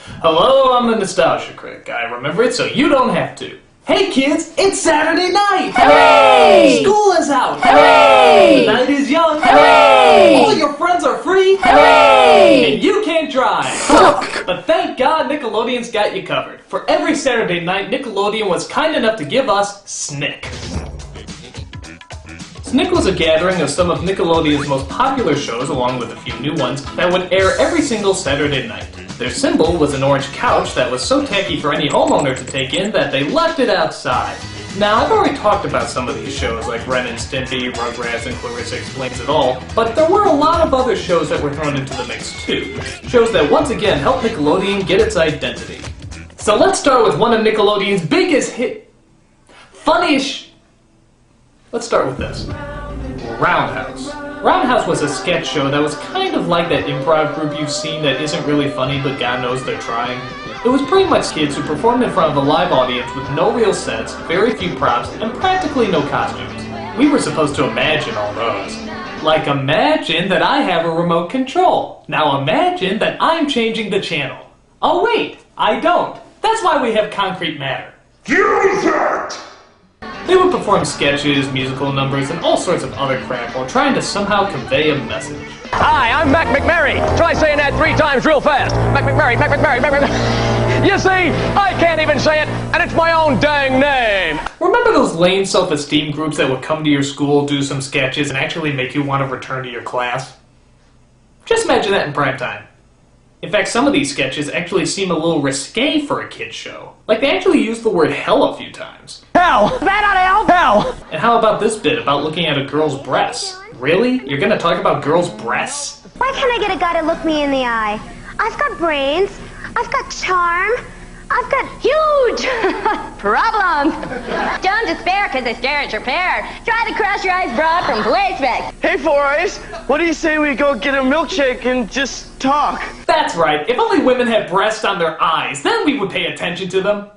Hello, I'm the Nostalgia Critic. I remember it so you don't have to. Hey kids, it's Saturday night! Hooray! School is out! Hooray! The night is young! Hooray! All your friends are free! Hooray! And you can't drive! But thank God Nickelodeon's got you covered. For every Saturday night, Nickelodeon was kind enough to give us SNICK. SNICK was a gathering of some of Nickelodeon's most popular shows, along with a few new ones, that would air every single Saturday night. Their symbol was an orange couch that was so tacky for any homeowner to take in that they left it outside. Now, I've already talked about some of these shows like Ren and Stimpy, Rugrats, and Clarissa Explains It All, but there were a lot of other shows that were thrown into the mix too. Shows that once again helped Nickelodeon get its identity. So let's start with one of Nickelodeon's biggest Let's start with this. Roundhouse. Roundhouse was a sketch show that was kind of like that improv group you've seen that isn't really funny but God knows they're trying. It was pretty much kids who performed in front of a live audience with no real sets, very few props, and practically no costumes. We were supposed to imagine all those. Like imagine that I have a remote control. Now imagine that I'm changing the channel. Oh wait, I don't. That's why we have concrete matter. Use it! They would perform sketches, musical numbers, and all sorts of other crap while trying to somehow convey a message. Hi, I'm Mac McMurray. Try saying that 3 times real fast. Mac McMurray, Mac McMurray, Mac McMurray. You see, I can't even say it, and it's my own dang name. Remember those lame self-esteem groups that would come to your school, do some sketches, and actually make you want to return to your class? Just imagine that in prime time. In fact, some of these sketches actually seem a little risque for a kid's show. Like, they actually use the word hell a few times. Hell! Bad out of hell! Hell! And how about this bit about looking at a girl's breasts? Really? You're gonna talk about girls' breasts? Why can't I get a guy to look me in the eye? I've got brains. I've got charm. I've got huge problems. Don't despair because they stare at your pear. Try to crush your eyes broad from placement. Hey, Four Eyes, what do you say we go get a milkshake and just talk? That's right. If only women had breasts on their eyes, then we would pay attention to them.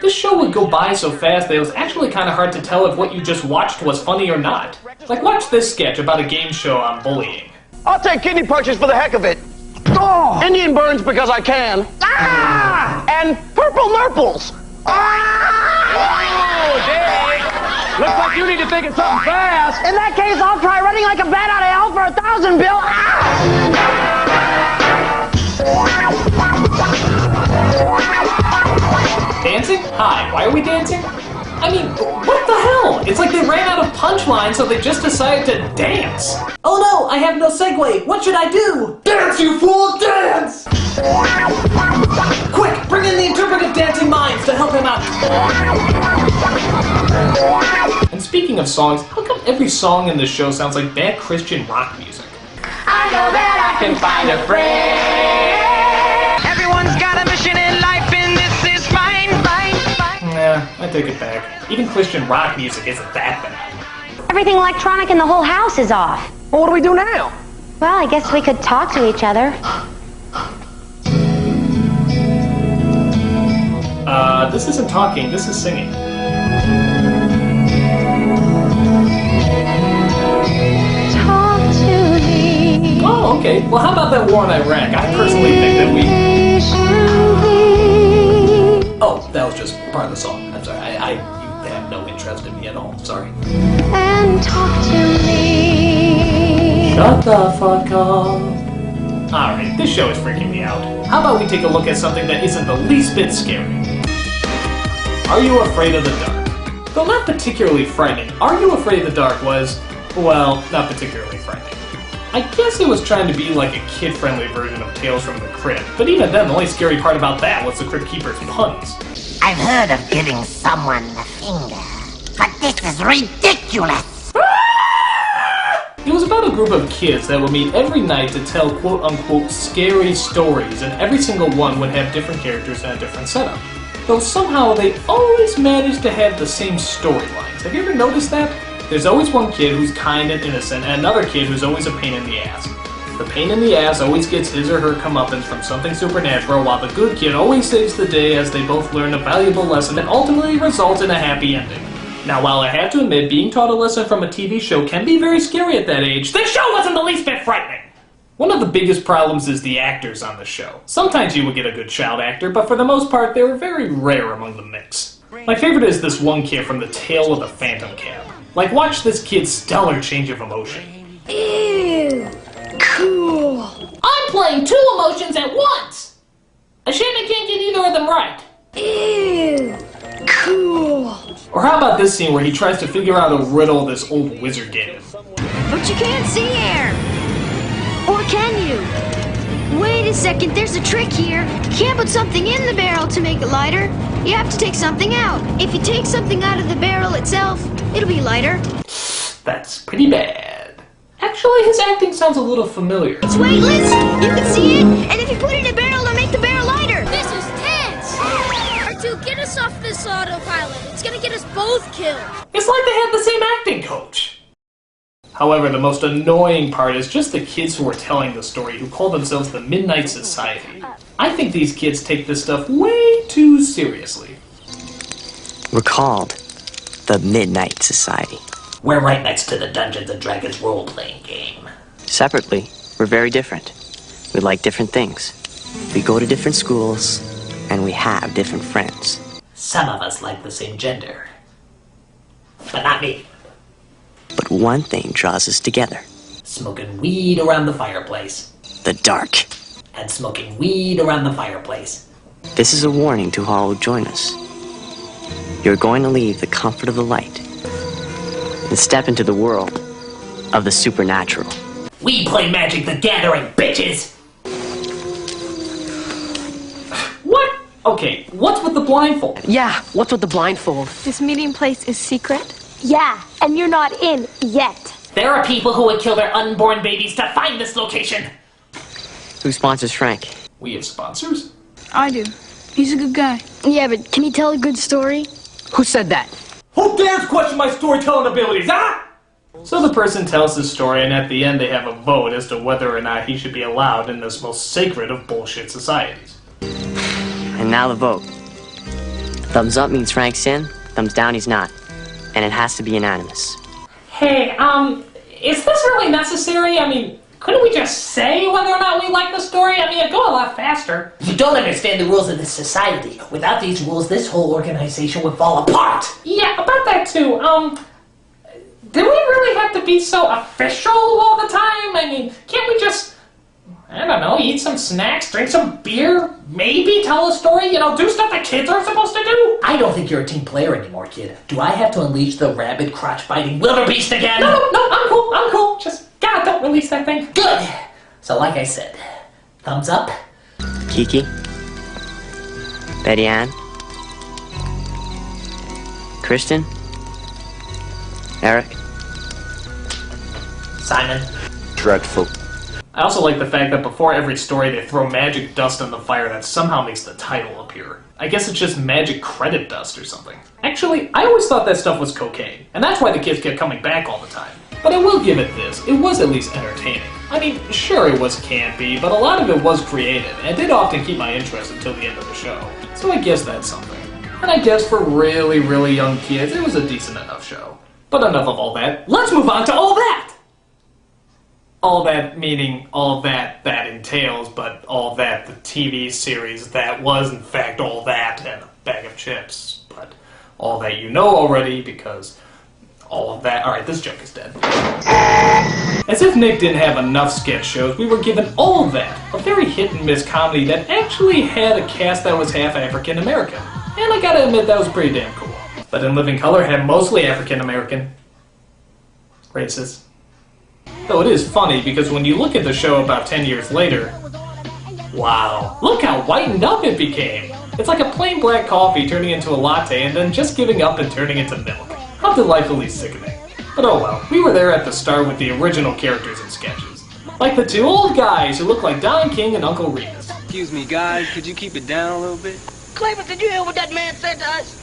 This show would go by so fast that it was actually kind of hard to tell if what you just watched was funny or not. Like, watch this sketch about a game show on bullying. I'll take kidney punches for the heck of it. Oh! Indian burns because I can. Ah! And purple nurples. Oh, Dick! Looks like you need to think of something fast. In that case, I'll try running like a bat out of hell for 1,000, Bill. Dancing? Hi, why are we dancing? I mean, what the hell? It's like they ran out of punchlines, so they just decided to dance. Oh no, I have no segue. What should I do? Dance, you fool, dance! Quick, bring in the interpretive dancing mimes to help him out. And speaking of songs, how come every song in this show sounds like bad Christian rock music? I know that I can find a friend. Everyone's got a mission in life, and this is mine. Nah, I take it back. Even Christian rock music isn't that bad. Everything electronic in the whole house is off. Well, what do we do now? Well, I guess we could talk to each other. This isn't talking, this is singing. Talk to me. Oh, okay. Well, how about that war in Iraq? I personally think that we... Oh, that was just part of the song. I'm sorry. You have no interest in me at all. Sorry. And talk to me. Shut the fuck up. Alright, this show is freaking me out. How about we take a look at something that isn't the least bit scary? Are You Afraid of the Dark? Though not particularly frightening, Are You Afraid of the Dark was, well, not particularly frightening. I guess it was trying to be like a kid-friendly version of Tales from the Crypt, but even then, the only scary part about that was the Crypt Keeper's puns. I've heard of giving someone the finger, but this is ridiculous! It was about a group of kids that would meet every night to tell quote-unquote scary stories, and every single one would have different characters and a different setup. Though somehow they always managed to have the same storylines. Have you ever noticed that? There's always one kid who's kind and innocent, and another kid who's always a pain in the ass. The pain in the ass always gets his or her comeuppance from something supernatural, while the good kid always saves the day as they both learn a valuable lesson that ultimately results in a happy ending. Now, while I have to admit being taught a lesson from a TV show can be very scary at that age, this show wasn't the least bit frightening! One of the biggest problems is the actors on the show. Sometimes you would get a good child actor, but for the most part, they were very rare among the mix. My favorite is this one kid from The Tale of the Phantom Cab. Like, watch this kid's stellar change of emotion. Ew, cool. I'm playing two emotions at once! A shame I can't get either of them right. Ew, cool. Or how about this scene where he tries to figure out a riddle this old wizard gave him? But you can't see air. Or can you? Wait a second, there's a trick here. You can't put something in the barrel to make it lighter. You have to take something out. If you take something out of the barrel itself, it'll be lighter. That's pretty bad. Actually, his acting sounds a little familiar. It's weightless, you can see it, and if you put it in a barrel, it'll make the barrel lighter. This is tense! R2, get us off this autopilot. It's gonna get us both killed. It's like they have the same acting coach. However, the most annoying part is just the kids who are telling the story who call themselves the Midnight Society. I think these kids take this stuff way too seriously. We're called the Midnight Society. We're right next to the Dungeons and Dragons role-playing game. Separately, we're very different. We like different things. We go to different schools, and we have different friends. Some of us like the same gender. But not me. But one thing draws us together. Smoking weed around the fireplace. The dark. And smoking weed around the fireplace. This is a warning to all who join us. You're going to leave the comfort of the light and step into the world of the supernatural. We play Magic the Gathering, bitches! What? Okay, what's with the blindfold? Yeah, what's with the blindfold? This meeting place is secret? Yeah, and you're not in yet. There are people who would kill their unborn babies to find this location! Who sponsors Frank? We have sponsors? I do. He's a good guy. Yeah, but can he tell a good story? Who said that? Who dares question my storytelling abilities, huh? So the person tells his story, and at the end they have a vote as to whether or not he should be allowed in this most sacred of bullshit societies. And now the vote. Thumbs up means Frank's in, thumbs down he's not. And it has to be unanimous. Hey, is this really necessary? I mean, couldn't we just say whether or not we like the story? I mean, it'd go a lot faster. You don't understand the rules of this society. Without these rules, this whole organization would fall apart! Yeah, about that too. Do we really have to be so official all the time? I mean, can't we just, I don't know, eat some snacks, drink some beer, maybe tell a story, you know, do stuff that kids are supposed to do? I don't think you're a team player anymore, kid. Do I have to unleash the rabid, crotch-biting wildebeest again? No, I'm cool. Just, God, don't release that thing. Good! So like I said, thumbs up. Kiki? Betty Ann? Kristen? Eric? Simon. Dreadful. I also like the fact that before every story they throw magic dust on the fire that somehow makes the title appear. I guess it's just magic credit dust or something. Actually, I always thought that stuff was cocaine, and that's why the kids kept coming back all the time. But I will give it this, it was at least entertaining. I mean, sure it was campy, but a lot of it was creative, and it did often keep my interest until the end of the show. So I guess that's something. And I guess for really, really young kids, it was a decent enough show. But enough of all that, let's move on to all that! All that meaning all that entails, but all that the TV series that was in fact all that and a bag of chips. But all that you know already because all of that... Alright, this joke is dead. As if Nick didn't have enough sketch shows, we were given all of that. A very hit-and-miss comedy that actually had a cast that was half African-American. And I gotta admit, that was pretty damn cool. But In Living Color had mostly African-American. Racist. Though it is funny, because when you look at the show about 10 years later, wow, look how whitened up it became! It's like a plain black coffee turning into a latte and then just giving up and turning into milk. How delightfully sickening. But oh well, we were there at the start with the original characters and sketches. Like the two old guys who look like Don King and Uncle Remus. Excuse me, guys, could you keep it down a little bit? Cleveland, did you hear what that man said to us?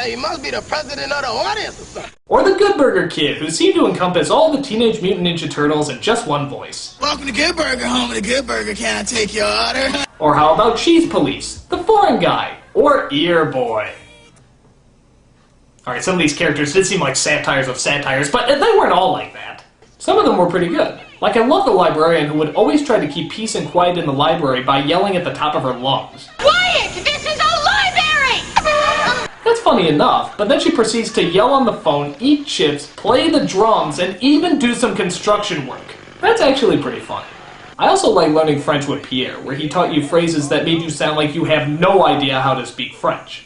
He must be the president of the audience or something. Or the Good Burger Kid, who seemed to encompass all the Teenage Mutant Ninja Turtles in just one voice. Welcome to Good Burger, home of the Good Burger. Can I take your order? Or how about Cheese Police, the foreign guy, or Ear Boy. Alright, some of these characters did seem like satires of satires, but they weren't all like that. Some of them were pretty good, Like, I love the librarian who would always try to keep peace and quiet in the library by yelling at the top of her lungs. Quiet! This is a library! That's funny enough, but then she proceeds to yell on the phone, eat chips, play the drums, and even do some construction work. That's actually pretty funny. I also like learning French with Pierre, where he taught you phrases that made you sound like you have no idea how to speak French.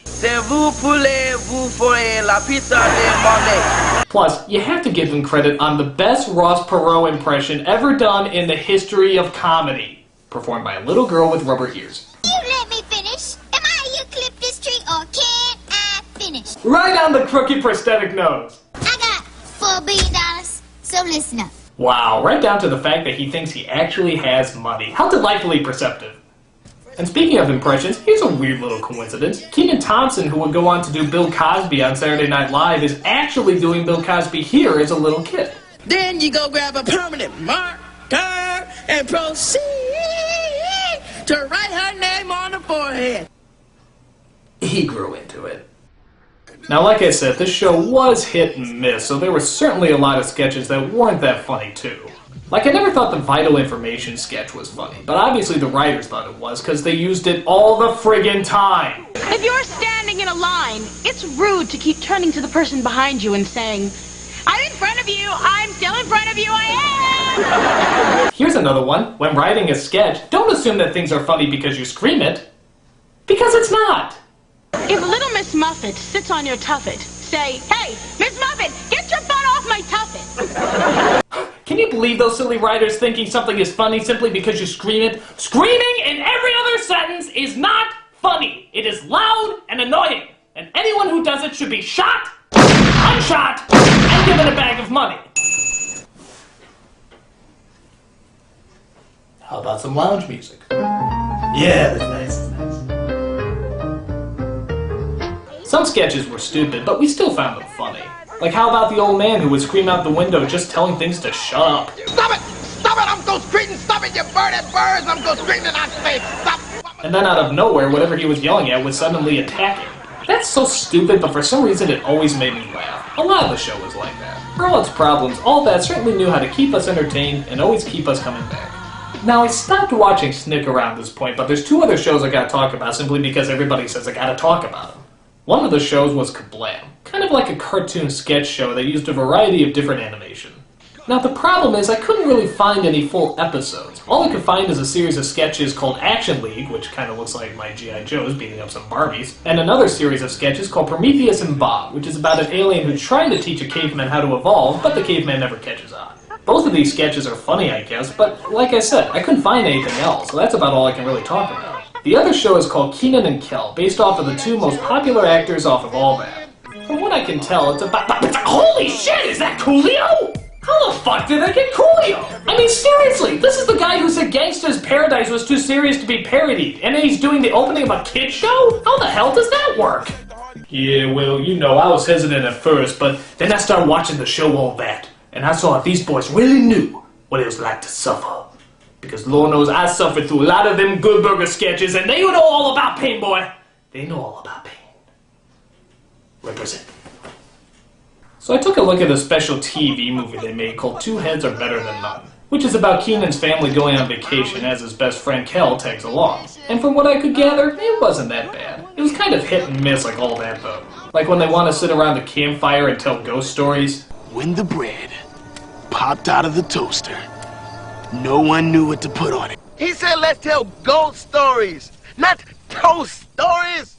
Plus, you have to give them credit on the best Ross Perot impression ever done in the history of comedy, performed by a little girl with rubber ears. You let me finish. Am I eucalyptus tree or can't I finish? Right on the crooked prosthetic nose. I got $4 billion, so listen up. Wow, right down to the fact that he thinks he actually has money. How delightfully perceptive. And speaking of impressions, here's a weird little coincidence. Kenan Thompson, who would go on to do Bill Cosby on Saturday Night Live, is actually doing Bill Cosby here as a little kid. Then you go grab a permanent marker and proceed to write her name on the forehead. He grew into it. Now, like I said, this show was hit and miss, so there were certainly a lot of sketches that weren't that funny, too. Like, I never thought the Vital Information sketch was funny, but obviously the writers thought it was, because they used it all the friggin' time. If you're standing in a line, it's rude to keep turning to the person behind you and saying, I'm in front of you, I'm still in front of you, I am! Here's another one. When writing a sketch, don't assume that things are funny because you scream it. Because it's not. If little Miss Muffet sits on your tuffet, say, hey, Miss Muffet, get your butt off my tuffet! Can you believe those silly writers thinking something is funny simply because you scream it? Screaming in every other sentence is not funny. It is loud and annoying. And anyone who does it should be shot, unshot, and given a bag of money. How about some lounge music? Yeah, that's nice. Some sketches were stupid, but we still found them funny. Like, how about the old man who would scream out the window just telling things to shut up? Stop it! Stop it! I'm so screaming! Stop it, you birdie birds! I'm so screaming! I say stop! And then out of nowhere, whatever he was yelling at would suddenly attack him. That's so stupid, but for some reason it always made me laugh. A lot of the show was like that. For all its problems, all that certainly knew how to keep us entertained and always keep us coming back. Now, I stopped watching SNICK around this point, but there's two other shows I gotta talk about simply because everybody says I gotta talk about them. One of the shows was Kablam, kind of like a cartoon sketch show that used a variety of different animation. Now the problem is I couldn't really find any full episodes. All I could find is a series of sketches called Action League, which kind of looks like my G.I. Joes beating up some Barbies, and another series of sketches called Prometheus and Bob, which is about an alien who's trying to teach a caveman how to evolve, but the caveman never catches on. Both of these sketches are funny, I guess, but like I said, I couldn't find anything else, so that's about all I can really talk about. The other show is called Kenan and Kel, based off of the two most popular actors off of All That. From what I can tell, it's about... Holy shit, is that Coolio? How the fuck did I get Coolio? I mean, seriously, this is the guy who said Gangsta's Paradise was too serious to be parodied, and then he's doing the opening of a kid's show? How the hell does that work? Yeah, well, you know, I was hesitant at first, but then I started watching the show All That, and I saw these boys really knew what it was like to suffer. Because Lord knows I suffered through a lot of them Good Burger sketches, and they know all about pain, boy. They know all about pain. Represent. So I took a look at a special TV movie they made called Two Heads Are Better Than None, which is about Kenan's family going on vacation as his best friend Kel tags along. And from what I could gather, it wasn't that bad. It was kind of hit and miss like All That, though. Like when they want to sit around the campfire and tell ghost stories. When the bread popped out of the toaster, no one knew what to put on it. He said let's tell ghost stories, not toast stories.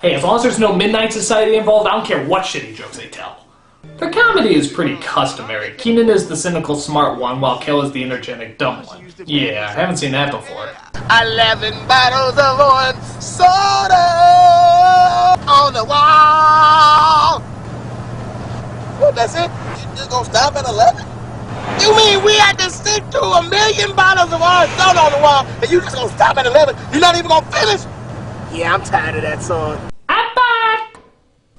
Hey, as long as there's no Midnight Society involved, I don't care what shitty jokes they tell. Their comedy is pretty customary. Kenan is the cynical smart one, while Kel is the energetic dumb one. Yeah, I haven't seen that before. 11 bottles of orange soda on the wall. What, that's it? You just gonna stop at 11? You mean we had to sit through 1 million bottles of orange soda on the wall, and you just gonna stop at 11? You're not even gonna finish? Yeah, I'm tired of that song. I'm back!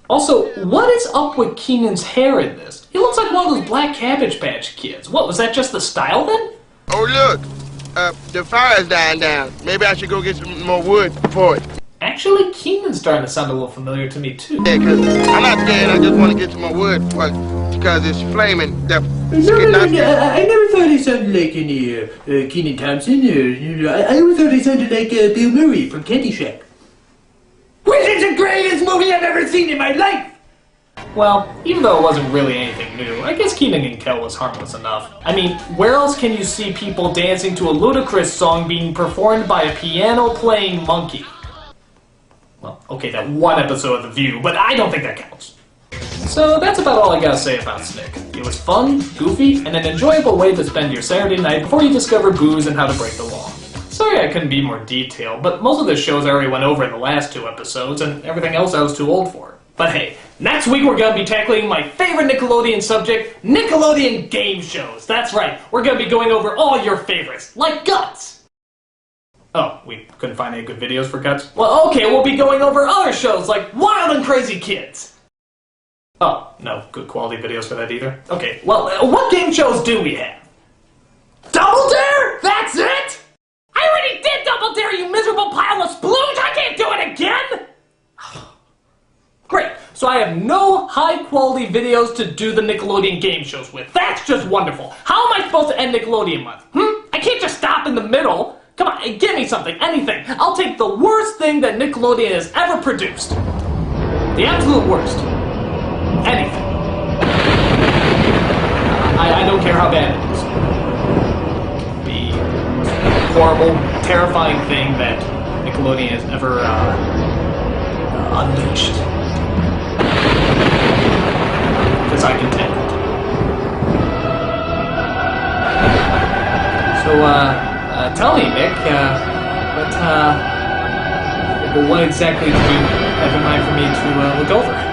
Also, what is up with Kenan's hair in this? He looks like one of those Black Cabbage Patch Kids. What, was that just the style then? Oh look, the fire's dying down. Maybe I should go get some more wood for it. Actually, Actually, Keenan's starting to sound a little familiar to me, too. Yeah, because I'm not scared. I just want to get to my word because it's flaming. No, I never thought he sounded like any Keenan Thompson. I always thought he sounded like Bill Murray from Candy Shack. Which is the greatest movie I've ever seen in my life! Well, even though it wasn't really anything new, I guess Kenan and Kel was harmless enough. I mean, where else can you see people dancing to a ludicrous song being performed by a piano-playing monkey? Well, okay, that one episode of The View, but I don't think that counts. So that's about all I gotta say about SNICK. It was fun, goofy, and an enjoyable way to spend your Saturday night before you discover booze and how to break the law. Sorry I couldn't be more detailed, but most of the shows I already went over in the last 2 episodes, and everything else I was too old for. But hey, next week we're gonna be tackling my favorite Nickelodeon subject, Nickelodeon game shows. That's right, we're gonna be going over all your favorites, like Guts. Oh, we couldn't find any good videos for Guts? Well, okay, we'll be going over other shows like Wild and Crazy Kids. Oh, no good quality videos for that either. Okay, well, what game shows do we have? Double Dare? That's it? I already did Double Dare, you miserable pile of splooge! I can't do it again! Great, so I have no high-quality videos to do the Nickelodeon game shows with. That's just wonderful. How am I supposed to end Nickelodeon month? I can't just stop in the middle. Come on, give me something, anything. I'll take the worst thing that Nickelodeon has ever produced. The absolute worst. Anything. I don't care how bad it is. The horrible, terrifying thing that Nickelodeon has ever unleashed. Because I can take it. So, tell me, Nick, what exactly did you have in mind for me to look over?